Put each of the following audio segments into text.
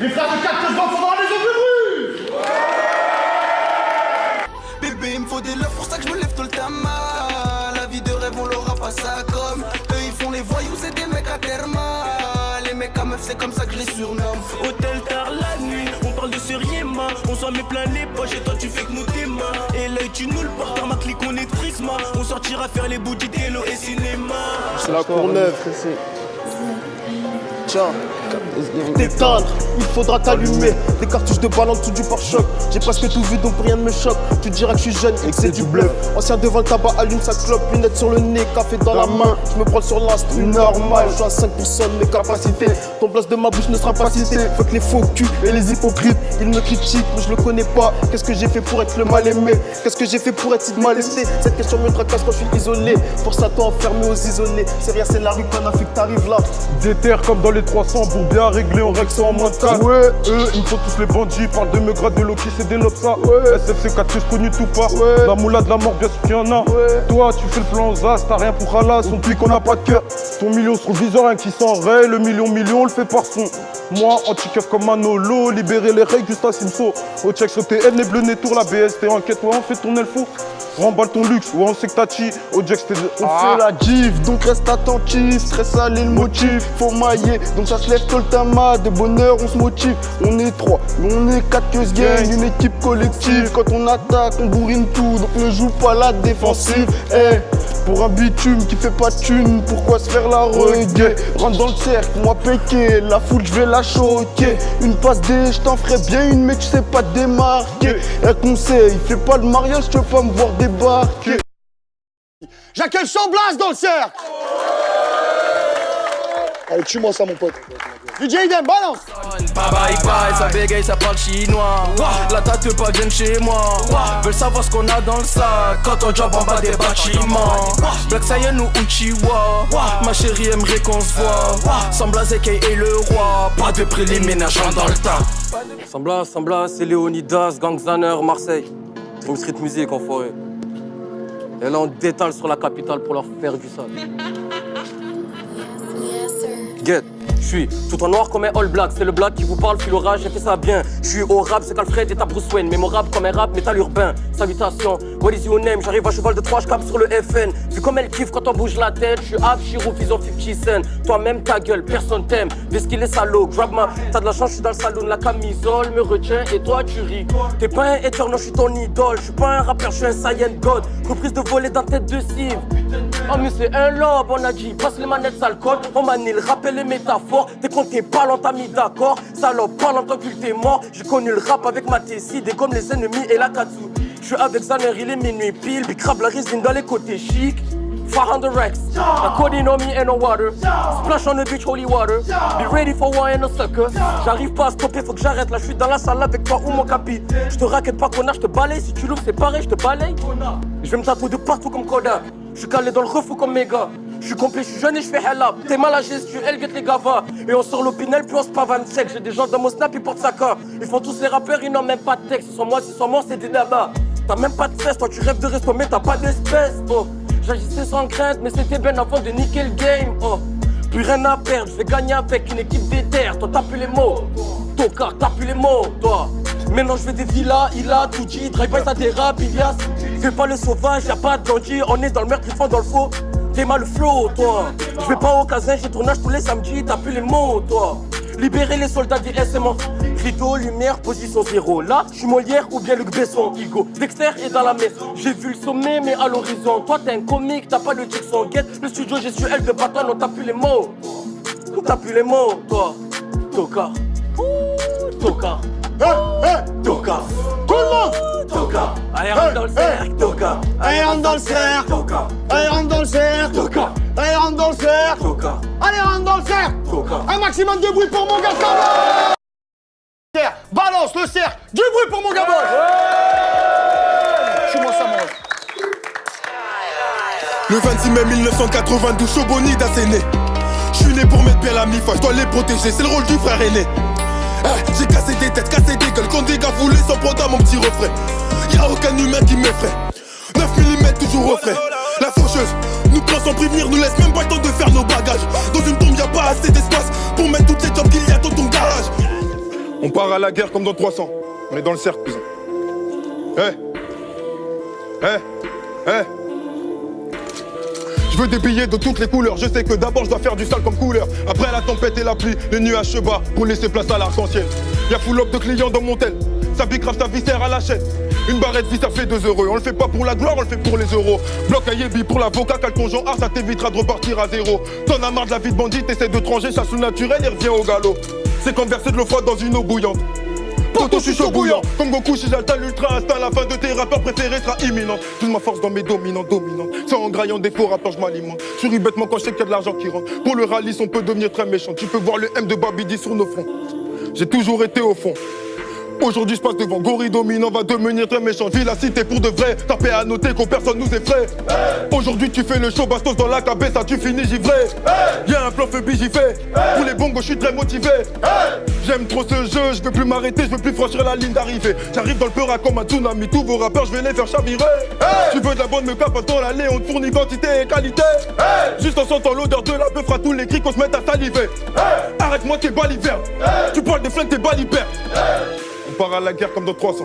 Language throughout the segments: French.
Les frères de 4 que je vends sont dans la maison du bruit. Bébé, il me faut des love, pour ça que je me lève tout le temps mal. La vie de rêve, on l'aura pas ça comme. Eux, ils font les voyous, c'est des mecs à terma. Les mecs à meufs, c'est comme ça que je les surnomme. Hôtel tard la nuit, on parle de Seriema. On s'en met plein les poches et toi tu fais que nous tes mains. Et l'œil tu nous le portes, dans ma clique on est de Prisma. On sortira faire les boutiques Hello et cinéma. C'est la Courneuve. Tiens, t'éteindre, il faudra t'allumer. Des cartouches de balle en dessous du pare-choc. J'ai presque tout vu donc rien ne me choque. Tu diras que je suis jeune et que c'est du bluff. Ancien devant le tabac, allume sa clope. Lunettes sur le nez, café dans la main. Je me prends sur l'instru normal. Je suis à 5% de mes capacités. Ton blast de ma bouche ne sera pas cité. Faut que les faux culs et les hypocrites, ils me critiquent mais je le connais pas. Qu'est-ce que j'ai fait pour être le mal aimé? Qu'est-ce que j'ai fait pour être si mal esté? Cette question me tracasse quand je suis isolé. Force à toi enfermé aux isolés. C'est rien, c'est la rue qu'on a fait que t'arrives là. Déter comme dans les 300 pour bien régler, on règle ça en moins de 4. Ouais, il me faut tous les bandits, parle de me grade de Loki, c'est des lobes ça. Ouais. SFC 4 que je connu tout part. Ouais. La moula de la mort, bien sûr qu'il y en a. Ouais. Toi, tu fais le plan aux as, t'as rien pour Halas, on pique, on n'a pas de cœur. Ton million sur le viseur, un qui s'enraye, le million, on le fait par son. Moi, anti-keuf comme Manolo, libérer les règles juste à Simso. Au check sur TN, les bleus, tour la BST, enquête, ouais, on fait tourner le fou. Remballe ton luxe, ouais on sait que t'as chi. Au Jack c'était on fait la gif, donc reste attentif. Très salé le motif, faut mailler. Donc ça se lève tout le temps, de bonheur on se motive. On est 3, mais on est 4 que se gagne. Une équipe collective, quand on attaque on bourrine tout. Donc ne joue pas la défensive. Pour un bitume qui fait pas de thune, pourquoi se faire la reggae? Rentre dans le cercle, moi péquer, la foule je vais la choquer. Une passe D, je t'en ferai bien une mais tu sais pas te démarquer. Un conseil, fais pas le mariage, tu veux pas me voir débarquer. J'accueille Chamblas dans le cercle. Allez, tue-moi ça mon pote. DJ Idem, balance. Bye bye, ça bégaye, ça parle chinois. La tête pas viennent chez moi. Veulent savoir ce qu'on a dans le sac. Quand on job en bas des bâtiments. Black Saiyan ou Uchiwa. Ma chérie aimerait qu'on se voit. Sambla Zeke et le roi. Pas de préliminaire dans le tas. Sambla, c'est Léonidas, Gangzaner, Marseille. Une street music enfoiré. Et là on détale sur la capitale pour leur faire du sale. Get, je suis tout en noir comme un all black. C'est le black qui vous parle, puis l'orage, j'ai fait ça bien. Je suis au rap, c'est qu'Alfred et ta Bruce Wayne. Mémorable comme un rap, métal urbain. Salutations, what is your name? J'arrive à cheval de 3, je capte sur le FN. Vu comme elle kiffe quand on bouge la tête. Je suis Abshirou, ils ont 50 cents. Toi-même ta gueule, personne t'aime. Parce qu'il est salaud, grab ma. T'as de la chance, je suis dans le salon, la camisole me retient et toi tu ris. T'es pas un hater, non, je suis ton idole. Je suis pas un rappeur, je suis un Saiyan God. Reprise de voler dans tête de cible. Oh mais c'est un lobe, on a dit, passe les manettes sale code. On manie le rappel les métaphores. T'es quand t'es pas on t'a mis d'accord. Salope, pas longtemps que t'es mort. J'ai connu le rap avec ma tessie, des comme les ennemis et la katsu. J'suis avec Zaner, il est minuit pile. Big crab la résine dans les côtés chic. 400 racks, a codeine on me and no water. Splash on the beach, holy water. Be ready for war and a sucker. J'arrive pas à stopper, faut que j'arrête. Là, j'suis dans la salle avec toi ou mon capi. J'te raquette pas, connard, j'te balaye. Si tu l'ouvres, c'est pareil, j'te balaye. J'vais me tatouer de partout comme Kodak. J'suis calé dans le refou comme méga. J'suis complet, j'suis jeune et j'fais hella. T'es mal à gestu, elle guette les gavas. Et on sort l'opinel, puis on se pavane sec. J'ai des gens dans mon snap, ils portent sa car. Ils font tous les rappeurs, ils n'ont même pas de texte. Ils sont moi, s'ils sont morts, c'est des dabas. T'as même pas de fesses, toi tu rêves de resto, mais t'as pas d'espèce. Oh. J'agissais sans crainte, mais c'était bien avant de niquer le game. Oh. Plus rien à perdre, je vais gagner avec une équipe d'éther. Toi t'as plus les mots, Tocard, t'as plus les mots, toi. Maintenant je fais des villas, il a tout dit. Drive-by ça dérape, Ilias. Fais pas le sauvage, y'a pas de bandit. On est dans le meurtre, ils font dans le faux. T'es mal le flow, toi. Je vais pas au casin, j'ai tournage tous les samedis. T'as plus les mots, toi. Libérer les soldats des SMO. Rideau, lumière, position 0. Là, je suis Molière ou bien Luc Besson. Higo, Dexter est dans la messe. J'ai vu le sommet, mais à l'horizon. Toi, t'es un comique, t'as pas le Jackson. Get le studio, j'ai su elle de bâton. Non, t'as plus les mots. T'as plus les mots, toi. Tocard. Tocard. Tocard. Tout le monde. Tocard. Allez, rentre dans le cercle. Tocard. Allez, rentre dans le cercle. Tocard. Allez, rentre dans le cercle. Tocard. Allez, rentre dans le cercle. Tocard. Allez, rentre dans le cercle. Tocard. Un maximum de bruit pour mon gars Sambla. Balance le cercle. Du bruit pour mon gars Bosch. Tue-moi ça, mon ref. Le 26 mai 1992, Choboni d'Asséné. Je suis né pour mettre bien la mi-fa, je dois les protéger, c'est le rôle du frère aîné. J'ai cassé des têtes, cassé des gueules, quand des gars voulaient s'en prendre à mon petit refrain. Y'a aucun humain qui m'effraie. 9 mm toujours au frais. La faucheuse nous prend sans prévenir, nous laisse même pas le temps de faire nos bagages. Dans une tombe y'a pas assez d'espace pour mettre toutes les jobs qu'il y a dans ton garage. On part à la guerre comme dans 300. On est dans le cercle, cousin. Je veux des billets de toutes les couleurs. Je sais que d'abord je dois faire du sale comme couleur. Après la tempête et la pluie, les nuages se battent pour laisser place à l'arc-en-ciel. Y'a full up de clients dans mon tel. Ça bicrave sa viscère à la chaîne. Une barrette vie ça fait 2 €. On le fait pas pour la gloire, on le fait pour les euros. Bloc à Yébi pour l'avocat, cal ton genre ça t'évitera de repartir à zéro. T'en as marre de la vie de bandit, t'essaies de trancher, chasse le naturel et reviens au galop. C'est comme verser de l'eau froide dans une eau bouillante. Poto, je suis chaud bouillant. Comme Goku, si j'alteins l'ultra instinct, la fin de tes rappeurs préférés sera imminente. Toute ma force dans mes dominants. C'est en graillant des faux rappeurs, je m'alimente. Je souris bêtement quand je sais qu'il y a de l'argent qui rentre. Pour le rallye, on peut devenir très méchant. Tu peux voir le M de Babidi sur nos fronts. J'ai toujours été au fond. Aujourd'hui je passe devant, gorille dominant va devenir très méchant. Vis la cité pour de vrai, tapé à noter qu'on personne nous effraie. Aujourd'hui tu fais le show, bastos dans la cabeza, tu finis givré. Y'a un plan phobie, j'y vais. Pour les bongos je suis très motivé. J'aime trop ce jeu, je veux plus m'arrêter, je veux plus franchir la ligne d'arrivée. J'arrive dans le peura comme un tsunami, tous vos rappeurs je vais les faire chavirer. Tu veux de la bonne meuf, passe dans l'allée, on te fournit quantité et qualité. Juste en sentant l'odeur de la bœuf, fera tous les cris qu'on se mette à saliver. Arrête-moi t'es baliverne, tu parles des flingues t'es balibert. On part à la guerre comme dans 300.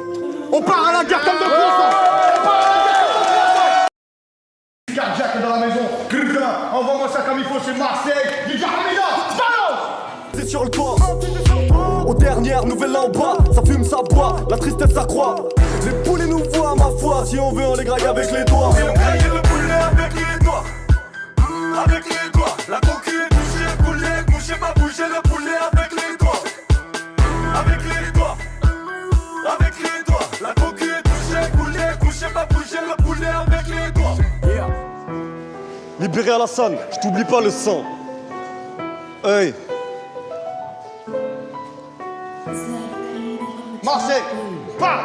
On part à la guerre comme dans 300. On part à la guerre comme dans 300. Cardiaque dans la maison. Putain, envoie-moi ça comme il faut chez Marseille. Liga Hamida, balance. C'est sur le toit. Aux dernières nouvelles en bas, ça fume, ça boit, la tristesse ça croît. Les poulets nous voient, ma foi, si on veut on les graille avec les doigts. Et on graille le poulet avec les doigts. Avec les doigts. La coquille est touchée, poulet, couché, pas bouger le poulet avec les doigts. Avec les doigts. Avec les doigts, la coquille est touchée, poulet, couché, pas bouger le poulet avec les doigts. Yeah. Libéré à la Alassane, je t'oublie pas le sang. Hey. Marseille, parle.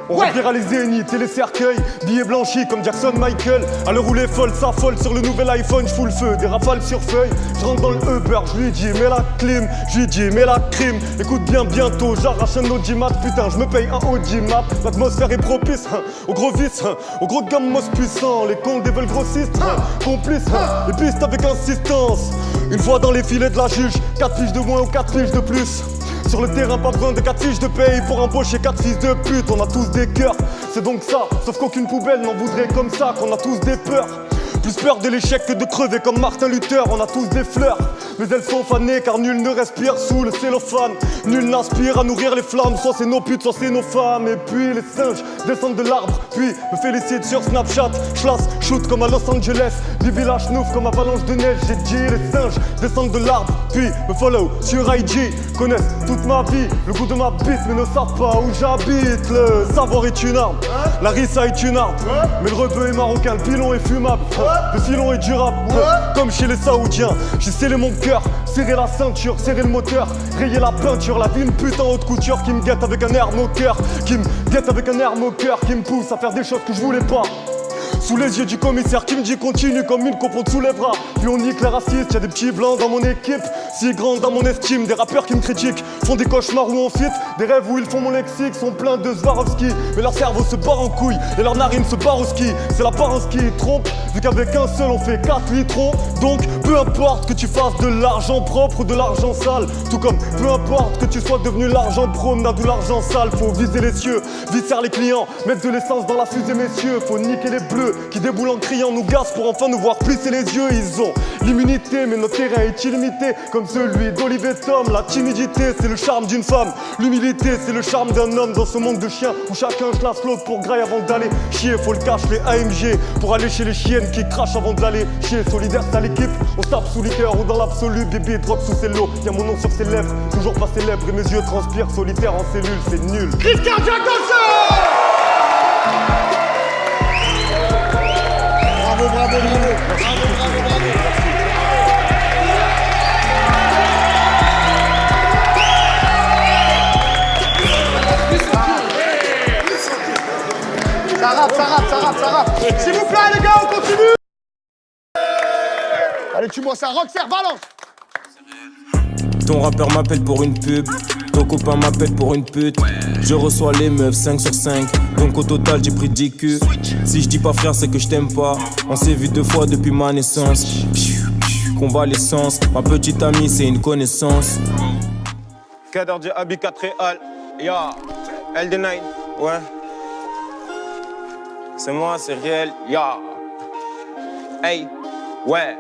On reviendra les zéniths et les cercueils, billets blanchis comme Jackson Michael. À l'heure où les folles s'affolent sur le nouvel iPhone, je fous le feu, des rafales sur feuille. Je rentre dans le Uber, je lui dis mets la clim, je lui dis mets la crime. Écoute bien bientôt, j'arrache un audimat, putain je me paye un audimap. L'atmosphère est propice, au gros vice, au gros de gamme mos puissant. Les cons des veulent grossistes, complices, les pistes avec insistance. Une fois dans les filets de la juge, 4 fiches de moins ou 4 fiches de plus. Sur le terrain, pas besoin de 4 fiches de paye pour embaucher 4 fils de pute. On a tous des cœurs, c'est donc ça. Sauf qu'aucune poubelle n'en voudrait comme ça, qu'on a tous des peurs. Plus peur de l'échec que de crever comme Martin Luther. On a tous des fleurs, mais elles sont fanées car nul ne respire sous le cellophane. Nul n'aspire à nourrir les flammes, soit c'est nos putes, soit c'est nos femmes. Et puis les singes descendent de l'arbre, puis me félicitent sur Snapchat. J'lasse, shoot comme à Los Angeles, du village nouf comme avalanche de neige. J'ai dit les singes descendent de l'arbre, puis me follow sur IG. Connaissent toute ma vie, le goût de ma bite, mais ne savent pas où j'habite. Le savoir est une arme, la rissa est une arme, mais le rebeu est marocain, le pilon est fumable. Le filon est durable, comme chez les Saoudiens. J'ai scellé mon cœur, serré la ceinture, serré le moteur, rayé la peinture. La vie une pute en haute couture qui me guette avec un air moqueur, qui me guette avec un air moqueur, qui me pousse à faire des choses que je voulais pas. Sous les yeux du commissaire qui me dit continue comme une coupe on te soulèvera. Puis on nique les racistes, y'a des petits blancs dans mon équipe, si grands dans mon estime. Des rappeurs qui me critiquent, font des cauchemars où on fit. Des rêves où ils font mon lexique, sont pleins de Swarovski. Mais leur cerveau se barre en couille et leur narine se barre au ski. C'est l'apparence qui trompe, vu qu'avec un seul on fait 4 litrons. Donc peu importe que tu fasses de l'argent propre ou de l'argent sale, tout comme peu importe que tu sois devenu l'argent promenade ou l'argent sale. Faut viser les cieux, visser les clients, mettre de l'essence dans la fusée messieurs. Faut niquer les bleus qui déboulent en criant nous gaz pour enfin nous voir plisser les yeux. Ils ont l'immunité mais notre terrain est illimité, comme celui d'Olivier Tom. La timidité c'est le charme d'une femme, l'humilité c'est le charme d'un homme. Dans ce monde de chiens où chacun classe l'autre pour graille avant d'aller chier. Faut le cash les AMG pour aller chez les chiennes qui crachent avant d'aller chier. Solidaire c'est à l'équipe, on se tape sous liqueur ou dans l'absolu. Bébé drogue sous ses lots, y'a mon nom sur ses lèvres, toujours pas célèbre et mes yeux transpirent. Solitaire en cellule c'est nul. Crise cardiaque dans le sol. Bravo, bravo, bravo. Bravo, bravo, bravo. Ça rappe. S'il vous plaît, les gars, on continue. Allez, tue-moi ça. Roxer, balance. Ton rappeur m'appelle pour une pub, ton copain m'appelle pour une pute. Je reçois les meufs 5 sur 5, donc au total j'ai pris 10 culs. Si je dis pas frère c'est que je t'aime pas, on s'est vu 2 fois depuis ma naissance. Convalescence, ma petite amie c'est une connaissance. Kader du Abi 4 Real. Ya, LD9, ouais. C'est moi, c'est réel. Ya. Hey, ouais.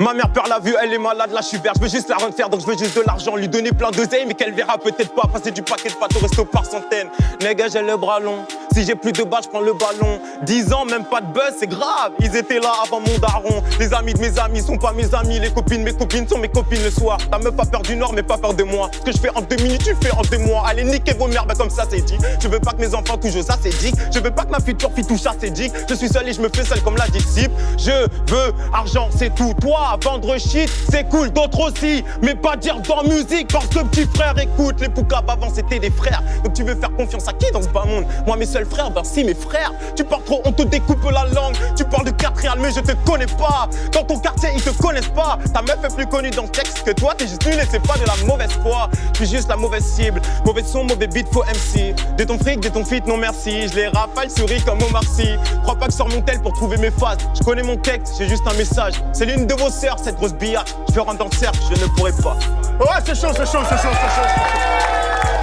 Ma mère perd la vue, elle est malade, là je suis vert, je veux juste la rendre faire, donc je veux juste de l'argent, lui donner plein d'oseille, mais qu'elle verra peut-être pas passer du paquet de pâtes au resto par centaines. Nègre, j'ai le bras long, si j'ai plus de balles, je prends le ballon. 10 ans, même pas de buzz, c'est grave, ils étaient là avant mon daron. Les amis de mes amis sont pas mes amis, les copines, mes copines sont mes copines le soir. Ta meuf a peur du Nord, mais pas peur de moi. Ce que je fais en 2 minutes, tu fais en 2 mois. Allez, niquez vos mères, bah comme ça c'est dit. Je veux pas que mes enfants touchent aux acédiques, je veux pas que ma future fille touche à acédique. Je suis seul et je me fais seul comme la disciple. Je veux argent, c'est tout. Toi, vendre shit, c'est cool, d'autres aussi. Mais pas dire dans musique, parce que petit frère, écoute, les Poucab avant c'était des frères. Donc tu veux faire confiance à qui dans ce bas monde? Moi, mes seuls frères, ben si, mes frères. Tu parles trop, on te découpe la langue. Tu parles de 4 réals, mais je te connais pas. Dans ton quartier, ils te connaissent pas. Ta meuf est plus connue dans le texte que toi. T'es juste nul et c'est pas de la mauvaise foi. Je suis juste la mauvaise cible. Mauvais son, mauvais beat, faux MC. De ton fric, de ton fit, non merci. Je les rafale, souris comme Omar Sy. Crois pas que sur mon tel pour trouver mes phases. Je connais mon texte, j'ai juste un message. C'est l'une de vos sœurs, cette grosse billard. Je vais rentrer dans le cercle, je ne pourrai pas. Ouais, c'est chaud, c'est chaud, c'est chaud, c'est chaud.